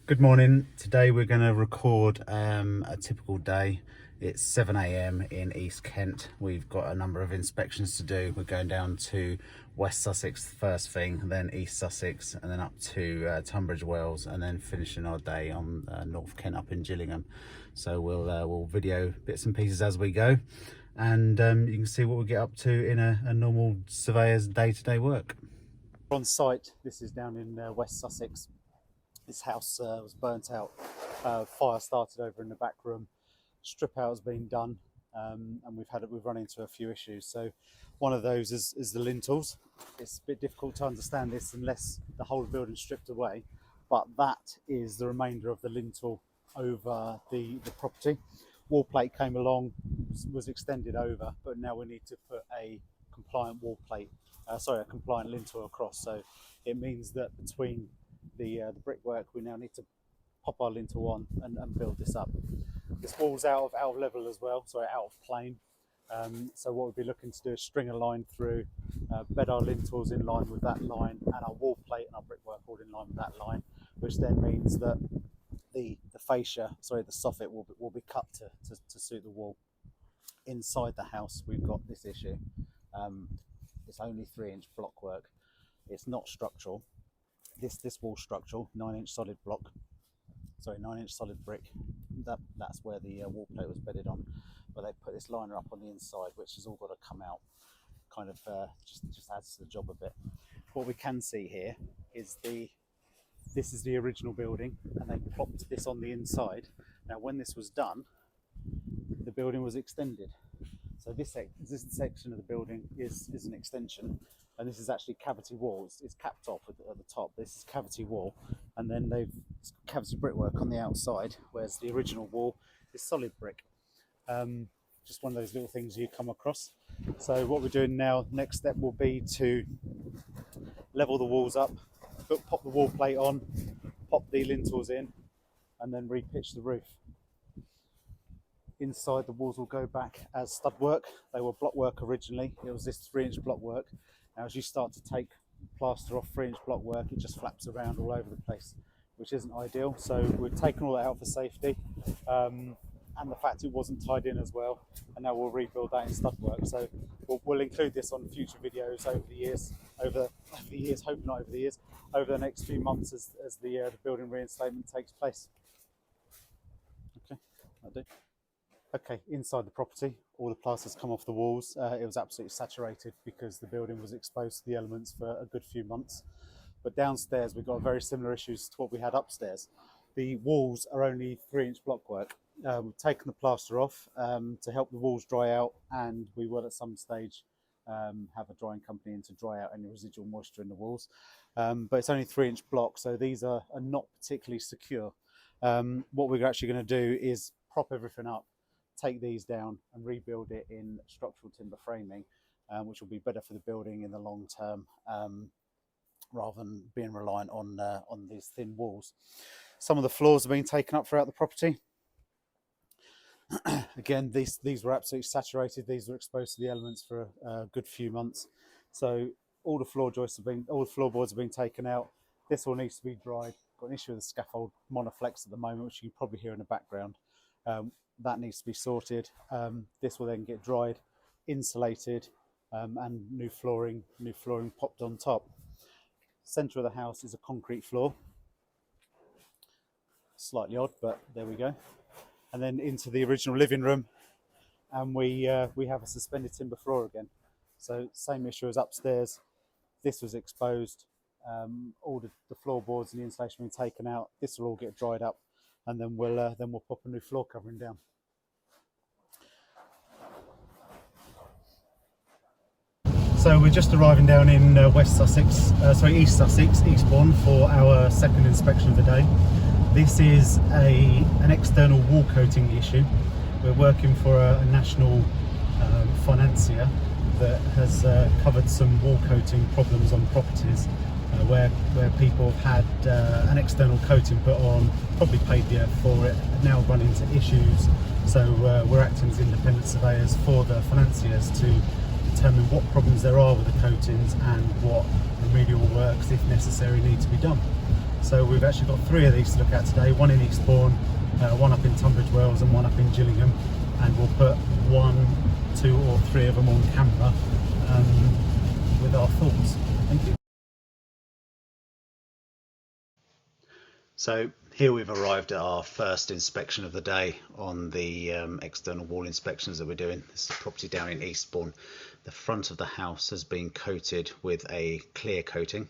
Good morning. Today we're going to record a typical day. It's 7 a.m. in East Kent. We've got a number of inspections to do. We're going down to West Sussex first thing, then East Sussex, and then up to Tunbridge Wells, and then finishing our day on North Kent up in Gillingham. So we'll video bits and pieces as we go, and you can see what we get up to in a normal surveyor's day-to-day work. On site, this is down in West Sussex. This house was burnt out, fire started over in the back room, strip out has been done, and we've run into a few issues. So one of those is the lintels. It's a bit difficult to understand this unless the whole building is stripped away, but that is the remainder of the lintel over the property. Wall plate came along, was extended over, but now we need to put a compliant wall plate, a compliant lintel across. So it means that between the brickwork, we now need to pop our lintel on and build this up. This wall's out of level as well, out of plane. So what we'll be looking to do is string a line through, bed our lintels in line with that line, and our wall plate and our brickwork all in line with that line, which then means that the fascia, the soffit will be cut to suit the wall. Inside the house, we've got this issue. It's only 3-inch block work. It's not structural. This wall structural, 9-inch solid block, 9-inch solid brick. That's where the wall plate was bedded on, but they put this liner up on the inside, which has all got to come out. Kind of just adds to the job a bit. What we can see here is this is the original building, and they plopped this on the inside. Now, when this was done, the building was extended. So this section of the building is an extension. And this is actually cavity walls. It's capped off at the top. This is cavity wall, and then they've cavity brickwork on the outside, whereas the original wall is solid brick. Just one of those little things you come across. So what we're doing now, next step will be to level the walls up, pop the wall plate on, pop the lintels in, and then re-pitch the roof. Inside, the walls will go back as stud work. They were block work originally. It was this 3-inch block work. Now, as you start to take plaster off 3-inch block work, it just flaps around all over the place, which isn't ideal. So we've taken all that out for safety, and the fact it wasn't tied in as well. And now we'll rebuild that in stud work. So we'll include this on future videos over the years, hoping not over the years, over the next few months as the building reinstatement takes place. Okay, that'll do. Okay, inside the property, all the plaster's come off the walls. It was absolutely saturated because the building was exposed to the elements for a good few months. But downstairs, we've got very similar issues to what we had upstairs. The walls are only 3-inch block work. We've taken the plaster off to help the walls dry out, and we will at some stage have a drying company in to dry out any residual moisture in the walls. But it's only 3-inch block, so these are not particularly secure. What we're actually going to do is prop everything up, take these down and rebuild it in structural timber framing, which will be better for the building in the long term, rather than being reliant on these thin walls. Some of the floors have been taken up throughout the property. Again, these were absolutely saturated. These were exposed to the elements for a good few months. So all the floorboards have been taken out. This all needs to be dried. Got an issue with the scaffold monoflex at the moment, which you can probably hear in the background. That needs to be sorted. This will then get dried, insulated, and new flooring popped on top. Centre of the house is a concrete floor. Slightly odd, but there we go. And then into the original living room, and we have a suspended timber floor again. So same issue as upstairs. This was exposed. All the floorboards and the insulation have been taken out. This will all get dried up, and then we'll pop a new floor covering down. So we're just arriving down in East Sussex, Eastbourne, for our second inspection of the day. This is an external wall coating issue. We're working for a national financier that has covered some wall coating problems on properties where people have had an external coating put on, probably paid the earth for it, now run into issues. So we're acting as independent surveyors for the financiers to determine what problems there are with the coatings and what remedial works, if necessary, need to be done. So we've actually got 3 of these to look at today, one in Eastbourne, one up in Tunbridge Wells and one up in Gillingham, and we'll put 1, 2 or 3 of them on camera with our thoughts. Thank you. So here we've arrived at our first inspection of the day on the external wall inspections that we're doing. This is a property down in Eastbourne. The front of the house has been coated with a clear coating.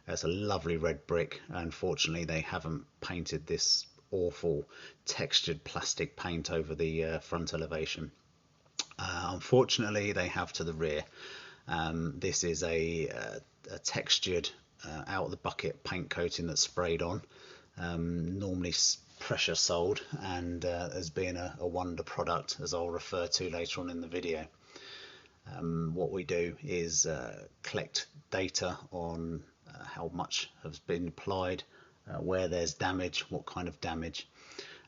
It's a lovely red brick. Unfortunately, they haven't painted this awful textured plastic paint over the front elevation. Unfortunately, they have to the rear. This is a textured out of the bucket paint coating that's sprayed on. Normally pressure sold, and has been a wonder product, as I'll refer to later on in the video. What we do is collect data on how much has been applied, where there's damage, what kind of damage,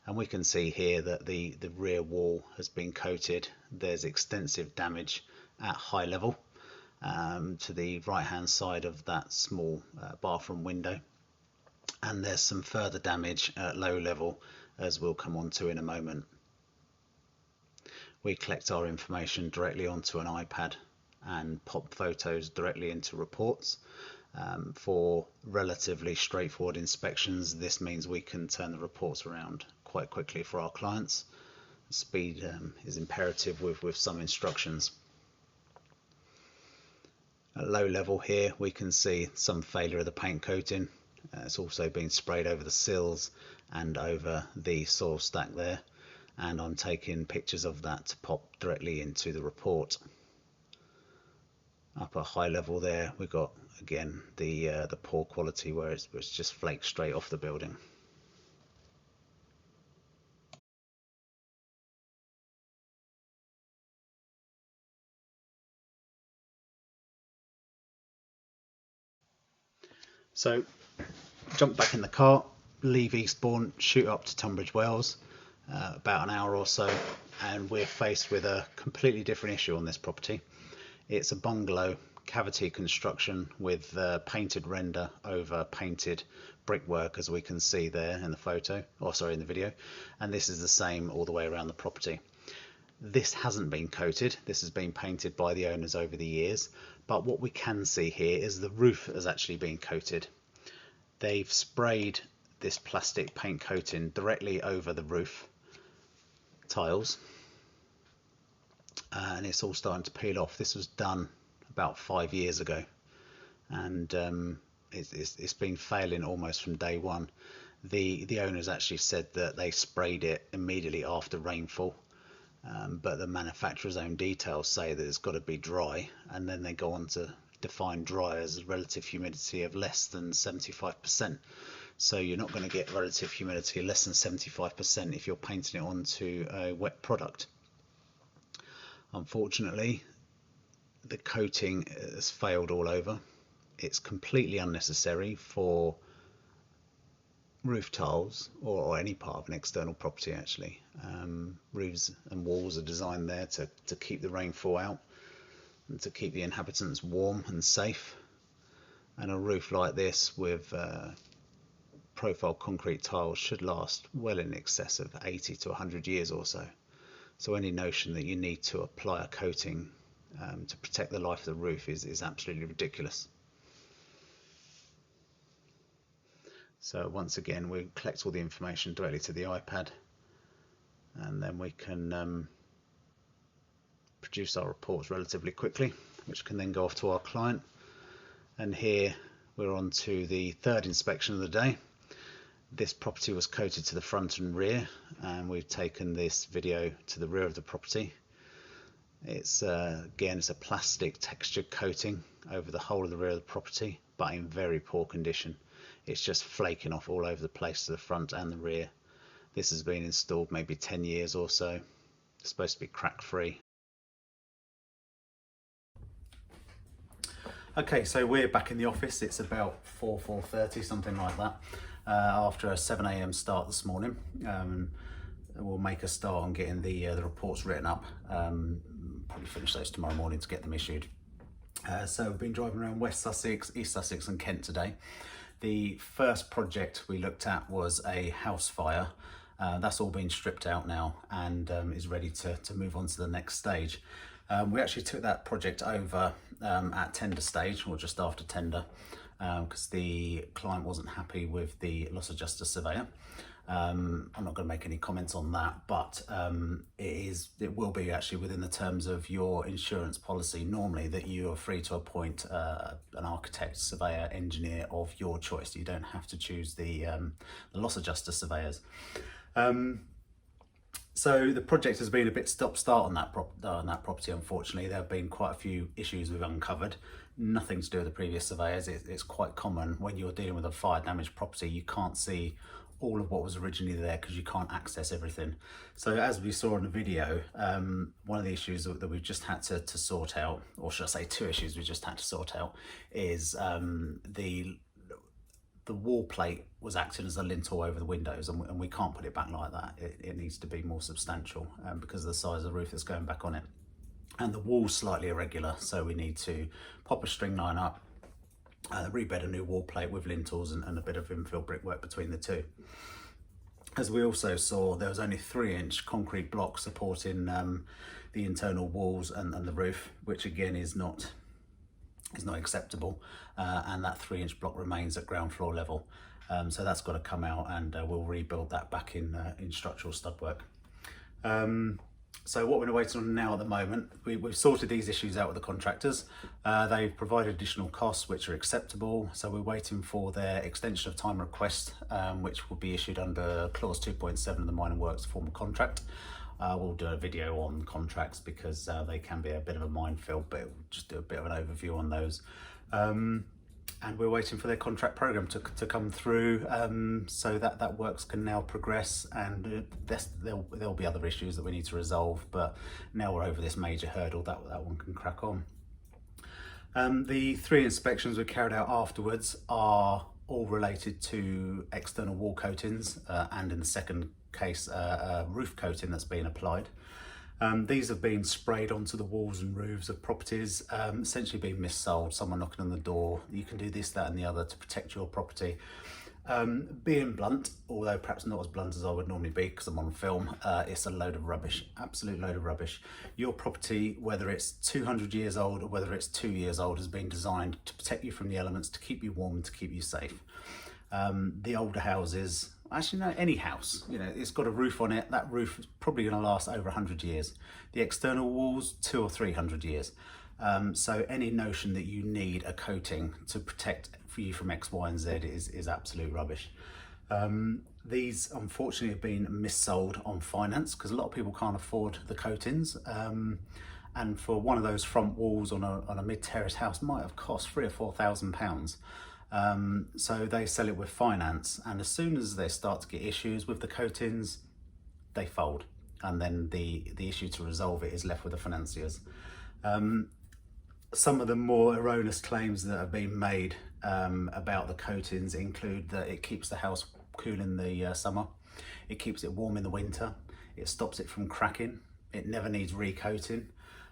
and we can see here that the rear wall has been coated. There's extensive damage at high level to the right hand side of that small bathroom window, and there's some further damage at low level, as we'll come on to in a moment. We collect our information directly onto an iPad and pop photos directly into reports. For relatively straightforward inspections, this means we can turn the reports around quite quickly for our clients. Speed is imperative with some instructions. At low level here we can see some failure of the paint coating. It's also been sprayed over the sills and over the soil stack there, and I'm taking pictures of that to pop directly into the report. Up at high level there we've got again the poor quality where it's just flaked straight off the building. So jump back in the car, leave Eastbourne, shoot up to Tunbridge Wells, about an hour or so, and we're faced with a completely different issue on this property. It's a bungalow cavity construction with painted render over painted brickwork, as we can see there in the photo, or sorry, in the video, and this is the same all the way around the property. This hasn't been coated, this has been painted by the owners over the years, but what we can see here is the roof has actually been coated. They've sprayed this plastic paint coating directly over the roof tiles, and it's all starting to peel off. This was done about 5 years ago, and it's been failing almost from day one. The owners actually said that they sprayed it immediately after rainfall, but the manufacturer's own details say that it's got to be dry, and then they go on to define dry as a relative humidity of less than 75%. So you're not going to get relative humidity less than 75% if you're painting it onto a wet product. Unfortunately, the coating has failed all over. It's completely unnecessary for roof tiles or any part of an external property actually. Roofs and walls are designed there to keep the rainfall out and to keep the inhabitants warm and safe, and a roof like this with profile concrete tiles should last well in excess of 80 to 100 years or so. So any notion that you need to apply a coating to protect the life of the roof is absolutely ridiculous. So once again we collect all the information directly to the iPad, and then we can produce our reports relatively quickly, which can then go off to our client. And here we're on to the third inspection of the day. This property was coated to the front and rear, and we've taken this video to the rear of the property. It's again, it's a plastic textured coating over the whole of the rear of the property, but in very poor condition. It's just flaking off all over the place to the front and the rear. This has been installed maybe 10 years or so. It's supposed to be crack free. Okay, so we're back in the office. It's about 4:30, something like that, after a 7 AM start this morning. We'll make a start on getting the reports written up. Probably finish those tomorrow morning to get them issued. So we've been driving around West Sussex, East Sussex and Kent today. The first project we looked at was a house fire. That's all been stripped out now and is ready to move on to the next stage. We actually took that project over at tender stage, or just after tender, because the client wasn't happy with the loss adjuster surveyor. I'm not going to make any comments on that, but it will be actually within the terms of your insurance policy normally that you are free to appoint an architect, surveyor, engineer of your choice. You don't have to choose the loss adjuster surveyors. So the project has been a bit stop-start on that property. Unfortunately, there have been quite a few issues we've uncovered. Nothing to do with the previous surveyors. It's quite common when you're dealing with a fire damaged property, you can't see all of what was originally there because you can't access everything. So as we saw in the video, one of the issues that we've just had to sort out, or should I say two issues we just had to sort out, is the wall plate was acting as a lintel over the windows, and we can't put it back like that. It needs to be more substantial because of the size of the roof that's going back on it. And the wall's slightly irregular, so we need to pop a string line up, rebed a new wall plate with lintels and a bit of infill brickwork between the two. As we also saw, there was only 3-inch concrete blocks supporting the internal walls and the roof, which again is not acceptable, and that 3-inch block remains at ground floor level. So that's got to come out, and we'll rebuild that back in structural stud work. So what we're waiting on now at the moment, we've sorted these issues out with the contractors. They've provided additional costs which are acceptable, so we're waiting for their extension of time request, which will be issued under clause 2.7 of the Mining Works formal contract. We'll do a video on contracts because they can be a bit of a minefield, but we'll just do a bit of an overview on those. And we're waiting for their contract program to come through, so that works can now progress, and there'll be other issues that we need to resolve, but now we're over this major hurdle, that one can crack on. The 3 inspections we carried out afterwards are all related to external wall coatings, and in the second case, roof coating that's been applied. These have been sprayed onto the walls and roofs of properties, essentially being missold. Someone knocking on the door, you can do this, that and the other to protect your property. Being blunt, although perhaps not as blunt as I would normally be because I'm on film, it's a load of rubbish, absolute load of rubbish. Your property, whether it's 200 years old or whether it's 2 years old, has been designed to protect you from the elements, to keep you warm and to keep you safe. The older houses, actually no, any house, you know, it's got a roof on it. That roof is probably going to last over 100 years. The external walls, 200 or 300 years. So any notion that you need a coating to protect for you from X, Y and Z is absolute rubbish. These unfortunately have been missold on finance because a lot of people can't afford the coatings. And for one of those front walls on a mid-terrace house might have cost £3,000 or £4,000. So they sell it with finance, and as soon as they start to get issues with the coatings, they fold, and then the issue to resolve it is left with the financiers. Some of the more erroneous claims that have been made about the coatings include that it keeps the house cool in the summer, it keeps it warm in the winter, it stops it from cracking, it never needs recoating.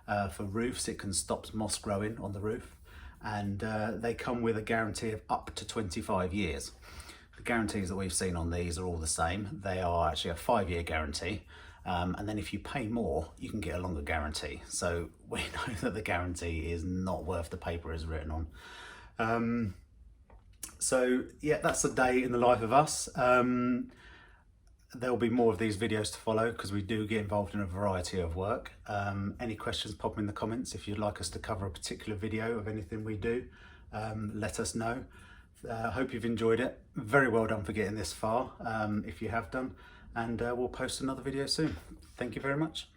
For roofs, it can stop moss growing on the roof. And they come with a guarantee of up to 25 years. The guarantees that we've seen on these are all the same. They are actually a 5-year guarantee, and then if you pay more, you can get a longer guarantee. So we know that the guarantee is not worth the paper it's written on. So yeah, that's a day in the life of us. There'll be more of these videos to follow because we do get involved in a variety of work. Any questions, pop them in the comments. If you'd like us to cover a particular video of anything we do, let us know. I hope you've enjoyed it. Very well done for getting this far, if you have done. And we'll post another video soon. Thank you very much.